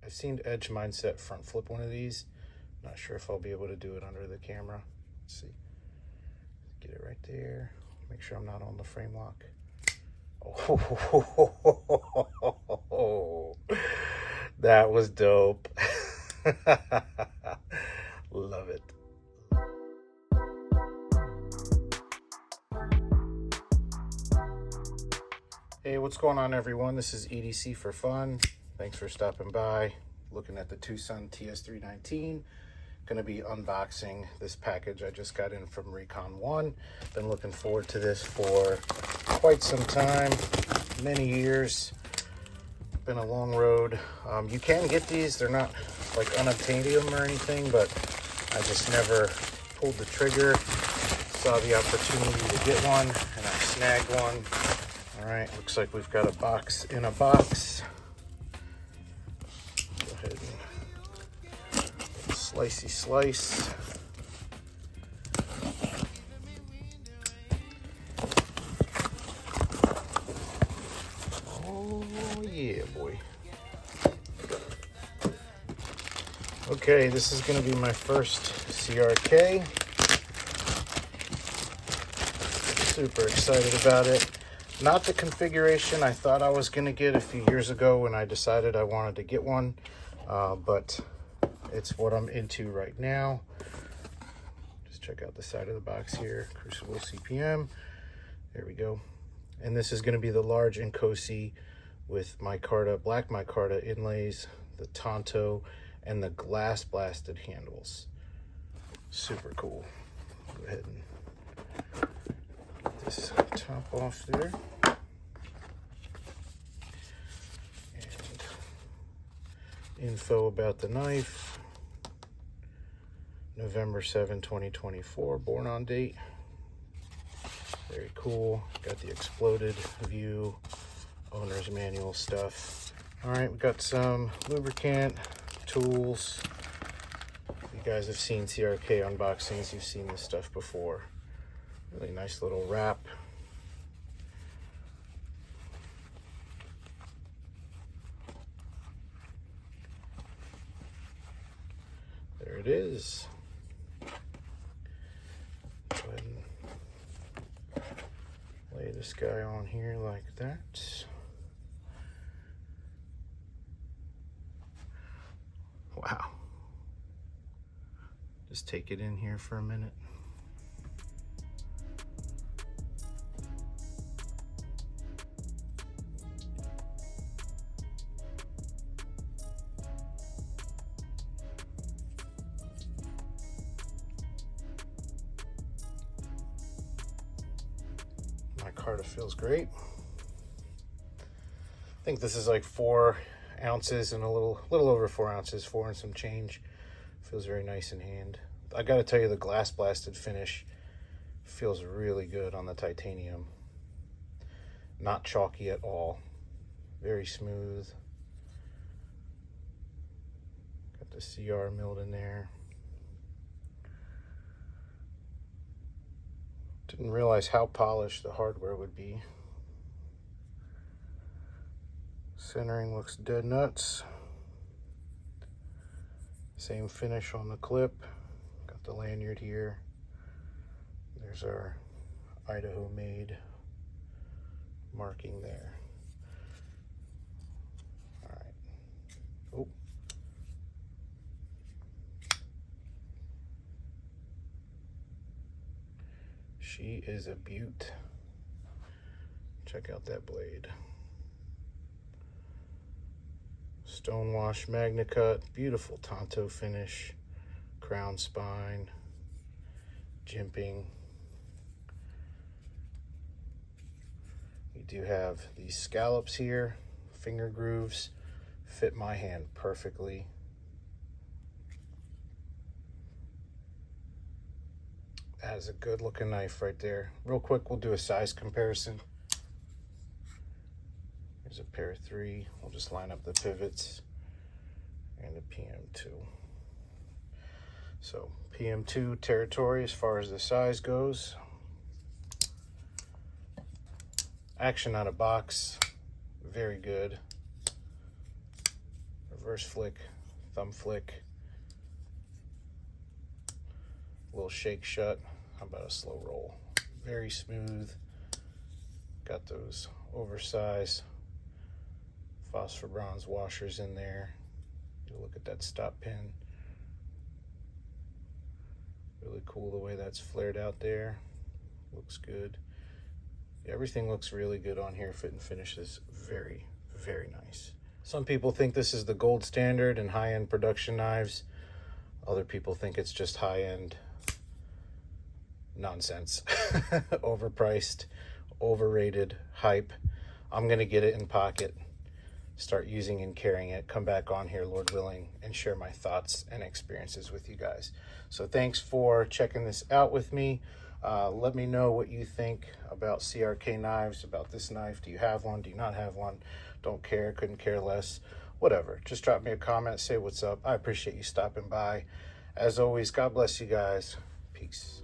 I've seen Edge Mindset front flip one of these. Not sure if I'll be able to do it under the camera. Let's see. Get it right there. Make sure I'm not on the frame lock. Oh, that was dope. Love it. Hey, what's going on, everyone? This is EDC for Fun. Thanks for stopping by. Looking at the Tucson TS319. Going to be unboxing this package I just got in from Recon 1. Been looking forward to this for quite some time, many years. Been a long road. You can get these. They're not like unobtainium or anything, but I just never pulled the trigger. Saw the opportunity to get one, and I snagged one. All right, looks like we've got a box in a box. Go ahead and slicey slice. Oh yeah, boy. Okay, this is going to be my first CRK. Super excited about it. Not the configuration I thought I was going to get a few years ago when I decided I wanted to get one, but it's what I'm into right now. Just check out the side of the box here. Crucible CPM. There we go. And this is going to be the large Inkosi with Micarta, black Micarta inlays, the Tanto, and the glass blasted handles. Super cool. Go ahead and get this top off there. And info about the knife. November 7, 2024, born on date. Very cool. Got the exploded view, owner's manual stuff. All right, we got some lubricant, tools. If you guys have seen CRK unboxings, you've seen this stuff before. Really nice little wrap. There it is. Go ahead and lay this guy on here like that. Wow. Just take it in here for a minute. Micarta feels great. I think this is like 4 ounces and a little over 4 ounces, 4 and some change. Feels very nice in hand. I gotta tell you, the glass blasted finish feels really good on the titanium. Not chalky at all. Very smooth. Got the CR milled in there. Didn't realize how polished the hardware would be. Centering looks dead nuts. Same finish on the clip. Got the lanyard here. There's our Idaho made marking there. All right. Oh. She is a beaut. Check out that blade. Stonewash Magnacut, beautiful Tanto finish, crown spine, jimping. We do have these scallops here, finger grooves, fit my hand perfectly. That is a good looking knife right there. Real quick, we'll do a size comparison. Here's a pair of 3. We'll just line up the pivots and the PM2. So PM2 territory as far as the size goes. Action out of box, very good. reverse flick, thumb flick, little shake shut. How about a slow roll? Very smooth. Got those oversized phosphor bronze washers in there. You look at that stop pin. Really cool the way that's flared out there. Looks good. Everything looks really good on here. Fit and finish is very, very nice. Some people think this is the gold standard in high-end production knives. Other people think it's just high-end nonsense. Overpriced, overrated hype. I'm gonna get it in pocket, start using and carrying it, come back on here, Lord willing, and share my thoughts and experiences with you guys. So thanks for checking this out with me. Let me know what you think about CRK knives, about this knife. Do you have one? Do you not have one? Don't care, couldn't care less, whatever. Just drop me a comment, say what's up. I appreciate you stopping by. As always, God bless you guys. Peace.